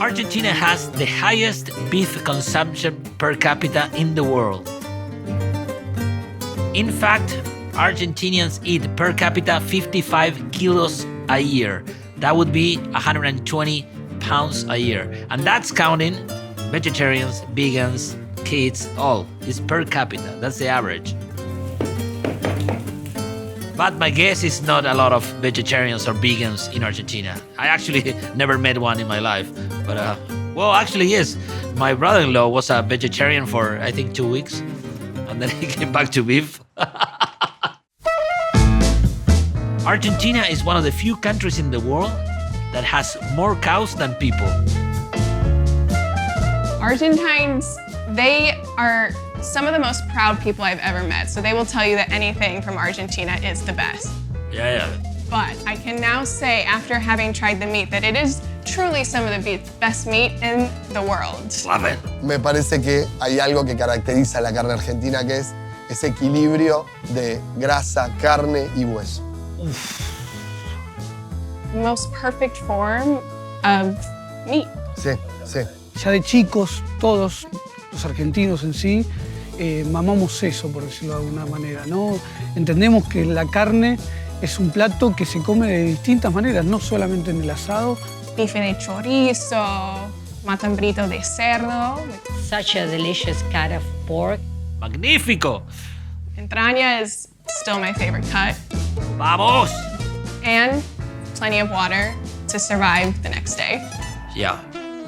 Argentina has the highest beef consumption per capita in the world. In fact, Argentinians eat per capita 55 kilos a year. That would be 120 pounds a year. And that's counting vegetarians, vegans, kids, all. It's per capita. That's the average. But my guess is not a lot of vegetarians or vegans in Argentina. I actually never met one in my life. But, well, actually, yes. My brother-in-law was a vegetarian for, I think, 2 weeks. And then he came back to beef. Argentina is one of the few countries in the world that has more cows than people. Argentines, they are some of the most proud people I've ever met. So they will tell you that anything from Argentina is the best. Yeah. But I can now say, after having tried the meat, that it is truly some of the best meat in the world. Love it. Me parece que hay algo que caracteriza a la carne argentina, que es ese equilibrio de grasa, carne y hueso. The most perfect form of meat. Sí. Ya de chicos, todos los argentinos en sí, mamamos eso, por decirlo de alguna manera, ¿no? Entendemos que la carne es un plato que se come de distintas maneras, no solamente en el asado. Bife de chorizo, matambrito de cerdo. Such a delicious cut of pork. Magnífico. Entraña is still my favorite cut. Vamos. And plenty of water to survive the next day. Yeah.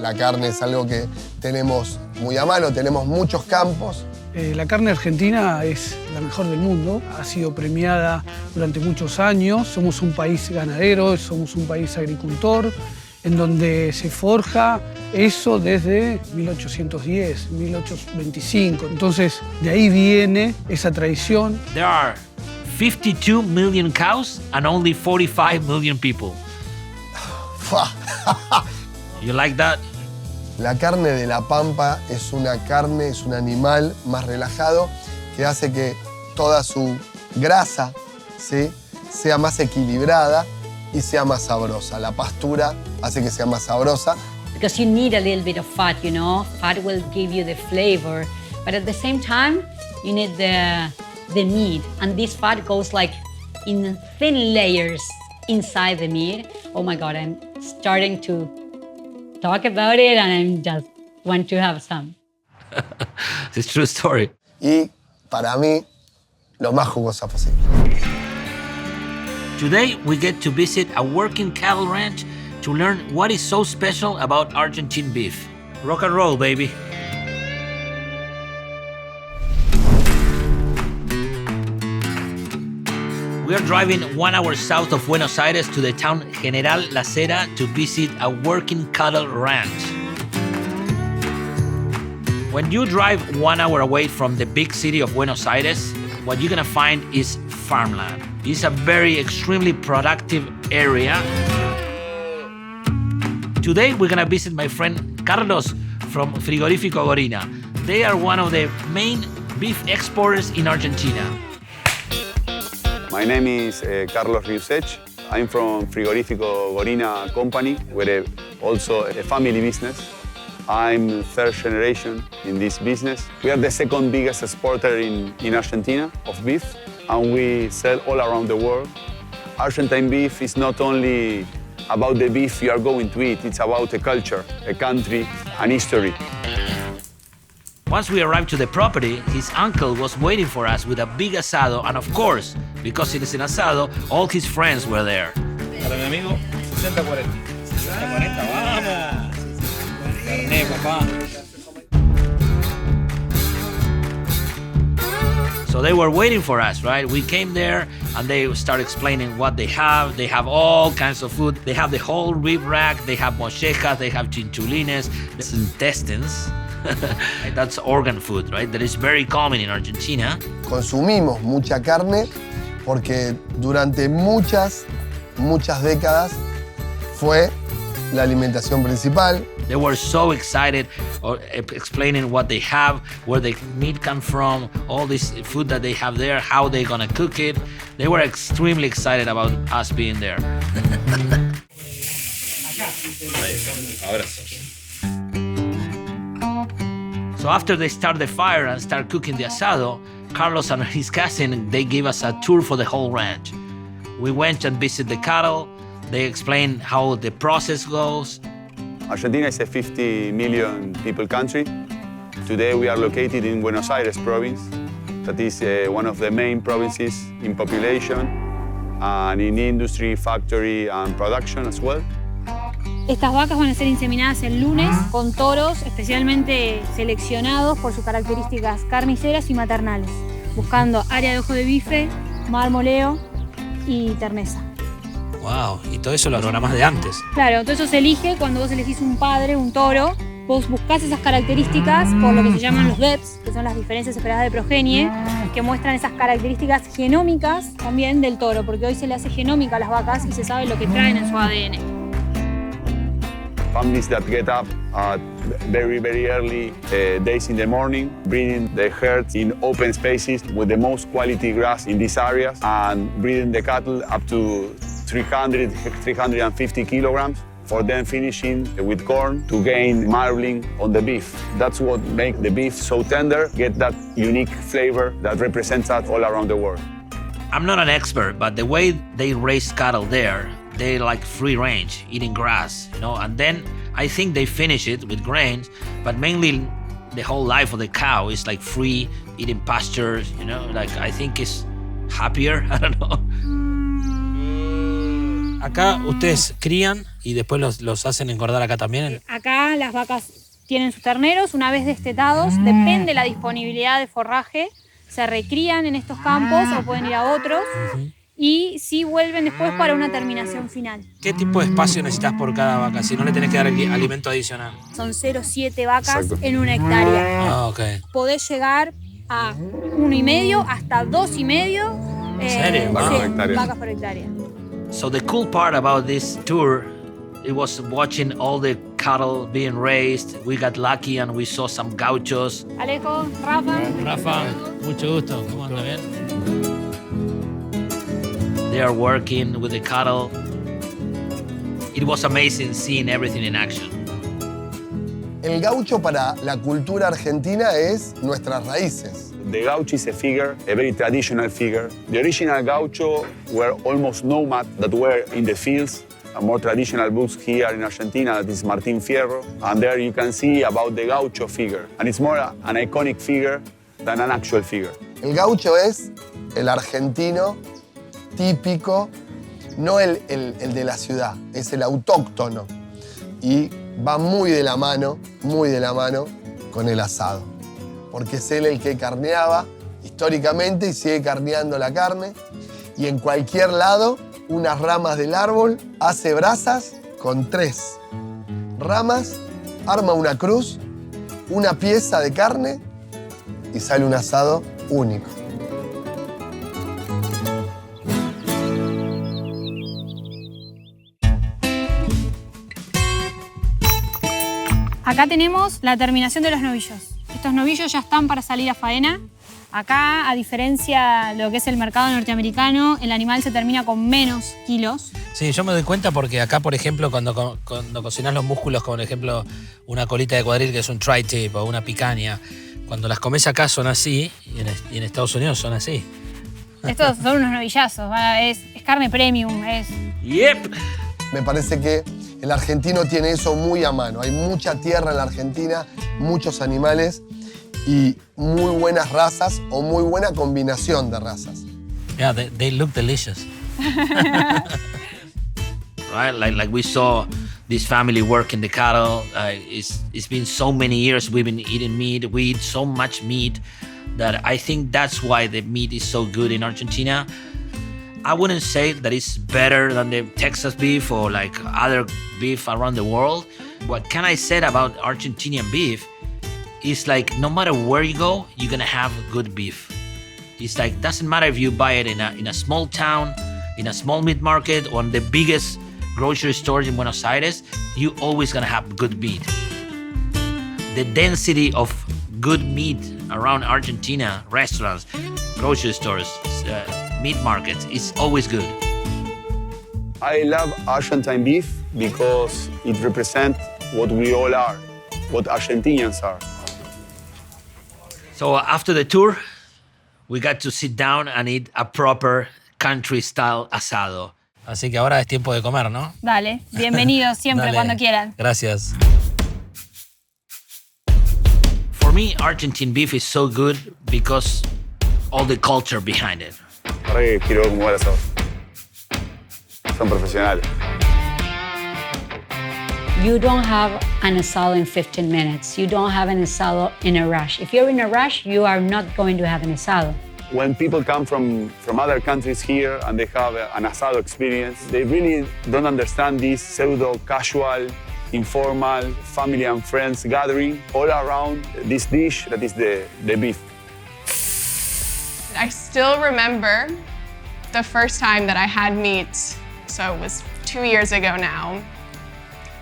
La carne es algo que tenemos muy a mano, tenemos muchos campos. La carne argentina es la mejor del mundo, ha sido premiada durante muchos años. Somos un país ganadero, somos un país agricultor, en donde se forja eso desde 1810, 1825. Entonces, de ahí viene esa tradición. There are 52 million cows and only 45 million people. You like that? La carne de la pampa es una carne, es un animal más relajado que hace que toda su grasa, ¿sí?, sea más equilibrada y sea más sabrosa. La pastura hace que sea más sabrosa. Because you need a little bit of fat, you know? Fat will give you the flavor. But at the same time, you need the meat. And this fat goes like in thin layers inside the meat. Oh my God, I'm starting to talk about it and I just want to have some. It's a true story. Y para mí, lo más jugosa posible. Today, we get to visit a working cattle ranch to learn what is so special about Argentine beef. Rock and roll, baby. We are driving 1 hour south of Buenos Aires to the town General La Cera to visit a working cattle ranch. When you drive 1 hour away from the big city of Buenos Aires, what you're gonna find is farmland. It's a very extremely productive area. Today, we're gonna visit my friend Carlos from Frigorífico Gorina. They are one of the main beef exporters in Argentina. My name is Carlos Riusech. I'm from Frigorífico Gorina company. We're also a family business. I'm third generation in this business. We are the second biggest exporter in Argentina of beef, and we sell all around the world. Argentine beef is not only about the beef you are going to eat, it's about a culture, a country, and history. Once we arrived to the property, his uncle was waiting for us with a big asado, and of course, because it is an asado, all his friends were there. Para mi amigo, 60-40. 60-40, vamos. Carné, papá. So they were waiting for us, right? We came there and they started explaining what they have. They have all kinds of food. They have the whole rib rack. They have mochejas. They have chinchulines. There's intestines. That's organ food, right? That is very common in Argentina. Consumimos mucha carne porque durante muchas décadas fue la alimentación principal. They were so excited explaining what they have, where the meat comes from, all this food that they have there, how they're gonna cook it. They were extremely excited about us being there. Abrazos. So after they start the fire and start cooking the asado, Carlos and his cousin, they gave us a tour for the whole ranch. We went and visited the cattle. They explained how the process goes. Argentina is a 50 million people country. Today we are located in Buenos Aires province. That is one of the main provinces in population and in industry, factory and production as well. Estas vacas van a ser inseminadas el lunes con toros especialmente seleccionados por sus características carniceras y maternales, buscando área de ojo de bife, marmoleo y terneza. Wow, y todo eso lo programás de antes. Claro, todo eso se elige cuando vos elegís un padre, un toro. Vos buscás esas características por lo que se llaman los DEPs, que son las diferencias esperadas de progenie, que muestran esas características genómicas también del toro, porque hoy se le hace genómica a las vacas y se sabe lo que traen en su ADN. Families that get up at very early days in the morning, breeding the herds in open spaces with the most quality grass in these areas and breeding the cattle up to 350 kilograms for then finishing with corn to gain marbling on the beef. That's what makes the beef so tender, get that unique flavor that represents us all around the world. I'm not an expert, but the way they raise cattle there, they like free range, eating grass, and then I think they finish it with grains, but mainly the whole life of the cow is like free, eating pastures, like I think it's happier, I don't know. Acá ustedes crían y después los hacen engordar acá también. Acá las vacas tienen sus terneros, una vez destetados, depende de la disponibilidad de forraje, se recrían en estos campos o pueden ir a otros. Y sí vuelven después para una terminación final. ¿Qué tipo de espacio necesitas por cada vaca? Si no le tenés que dar alimento adicional. Son 0,7 vacas en una hectárea. Ah, ok. Podés llegar a 1,5 hasta 2,5 serio? Vacas por hectárea. So the cool part about this tour, it was watching all the cattle being raised. We got lucky and we saw some gauchos. Alejo, Rafa. Rafa, mucho gusto. ¿Cómo anda? ¿Bien? They are working with the cattle. It was amazing seeing everything in action. El gaucho para la cultura argentina es nuestras raíces. The gaucho is a figure, a very traditional figure. The original gaucho were almost nomads that were in the fields. A more traditional books here in Argentina, that is Martín Fierro. And there you can see about the gaucho figure. And it's more an iconic figure than an actual figure. El gaucho es el argentino típico, no el de la ciudad, es el autóctono. Y va muy de la mano con el asado. Porque es él el que carneaba históricamente y sigue carneando la carne. Y en cualquier lado, unas ramas del árbol, hace brasas con 3 ramas, arma una cruz, una pieza de carne y sale un asado único. Acá tenemos la terminación de los novillos. Estos novillos ya están para salir a faena. Acá, a diferencia de lo que es el mercado norteamericano, el animal se termina con menos kilos. Sí, yo me doy cuenta porque acá, por ejemplo, cuando cocinás los músculos, como por ejemplo una colita de cuadril que es un tri-tip o una picaña, cuando las comes acá son así y en Estados Unidos son así. Estos son unos novillazos, es carne premium. Yep. Me parece que el argentino tiene eso muy a mano. Hay mucha tierra en la Argentina, muchos animales y muy buenas razas o muy buena combinación de razas. Yeah, they look delicious. Right, like we saw this family working the cattle. It's been so many years we've been eating meat. We eat so much meat that I think that's why the meat is so good in Argentina. I wouldn't say that it's better than the Texas beef or like other beef around the world. What can I say about Argentinian beef is like no matter where you go, you're gonna have good beef. It's like doesn't matter if you buy it in a small town, in a small meat market, or in the biggest grocery stores in Buenos Aires, you always gonna have good meat. The density of good meat around Argentina, restaurants, grocery stores, meat markets, is always good. I love Argentine beef because it represents what we all are, what Argentinians are. So after the tour, we got to sit down and eat a proper country-style asado. Así que ahora es tiempo de comer, ¿no? Dale, bienvenidos siempre Dale. cuando quieran. Gracias. For me, Argentine beef is so good because all the culture behind it. Ahora que quiero ver cómo va el asado. Son profesionales. You don't have an asado in 15 minutes. You don't have an asado in a rush. If you're in a rush, you are not going to have an asado. When people come from other countries here and they have an asado experience, they really don't understand this pseudo-casual, informal, family and friends gathering all around this dish that is the beef. I still remember the first time that I had meat, so it was 2 years ago now,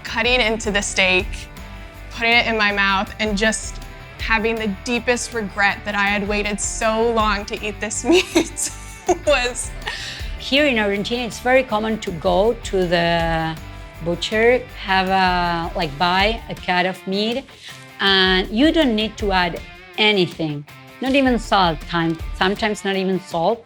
cutting into the steak, putting it in my mouth, and just having the deepest regret that I had waited so long to eat this meat was... Here in Argentina, it's very common to go to the butcher, buy a cut of meat, and you don't need to add anything, not even salt, sometimes not even salt.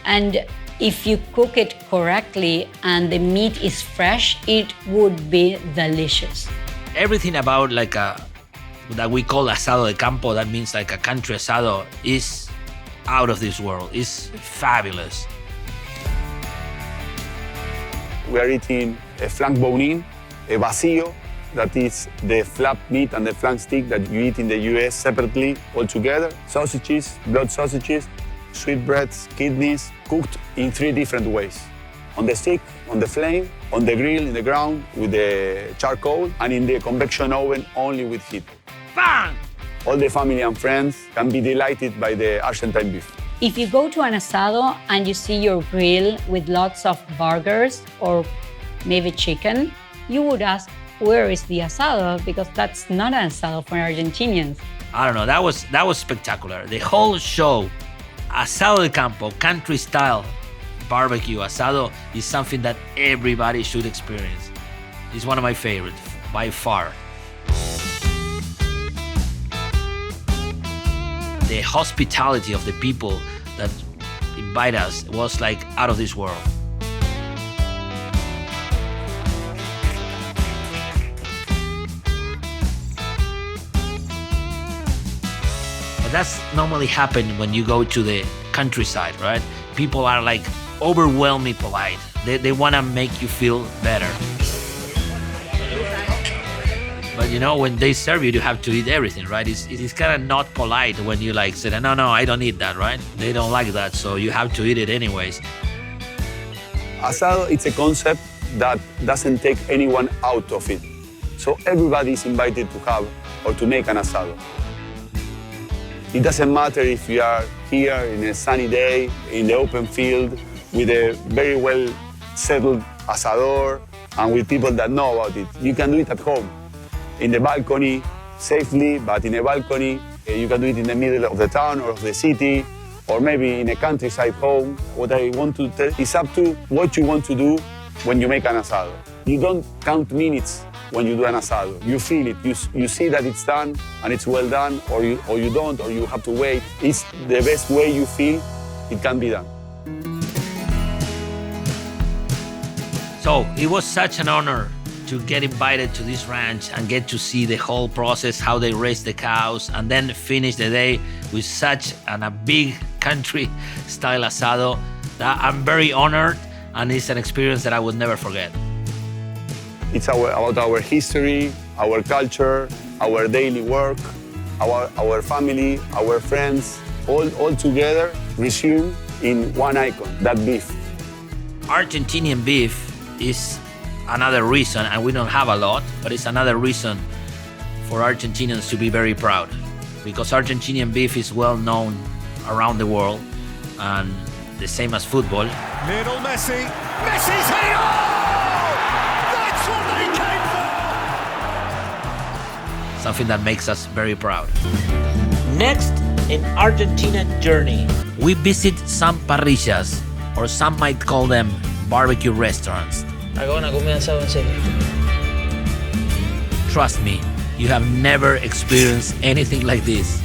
And if you cook it correctly and the meat is fresh, it would be delicious. Everything about that we call Asado de Campo, that means like a country asado, is out of this world. It's fabulous. We are eating a flank bone-in, a vacío, that is the flap meat and the flank stick that you eat in the US separately, all together. Sausages, blood sausages, sweetbreads, kidneys, cooked in 3 different ways. On the stick, on the flame, on the grill, in the ground with the charcoal, and in the convection oven only with heat. Bang! All the family and friends can be delighted by the Argentine beef. If you go to an asado and you see your grill with lots of burgers or maybe chicken, you would ask, where is the asado? Because that's not an asado for Argentinians. I don't know, that was spectacular. The whole show, Asado de Campo, country style barbecue asado, is something that everybody should experience. It's one of my favorites, by far. The hospitality of the people that invite us was like out of this world. But that's normally happen when you go to the countryside, right? People are like overwhelmingly polite. They want to make you feel better. But you know, when they serve you, you have to eat everything, right? It's kind of not polite when you like say, no, I don't eat that, right? They don't like that, so you have to eat it anyways. Asado, it's a concept that doesn't take anyone out of it. So everybody is invited to have or to make an asado. It doesn't matter if you are here in a sunny day, in the open field, with a very well settled asador and with people that know about it. You can do it at home, in the balcony, safely, but in a balcony. You can do it in the middle of the town or of the city, or maybe in a countryside home. What I want to tell is up to what you want to do when you make an asado. You don't count minutes when you do an asado. You feel it. You see that it's done and it's well done, or you don't, or you have to wait. It's the best way you feel it can be done. So it was such an honor to get invited to this ranch and get to see the whole process, how they raise the cows, and then finish the day with such a big country-style asado. That I'm very honored, and it's an experience that I would never forget. It's about our history, our culture, our daily work, our family, our friends, all together resumed in one icon, that beef. Argentinian beef is another reason, and we don't have a lot, but it's another reason for Argentinians to be very proud, because Argentinian beef is well known around the world, and the same as football. Lionel Messi, Messi's heading on! That's what they came for! Something that makes us very proud. Next, in Argentina Journey, we visit some parrillas, or some might call them barbecue restaurants. Acá van a comer asado en serio. Trust me, you have never experienced anything like this.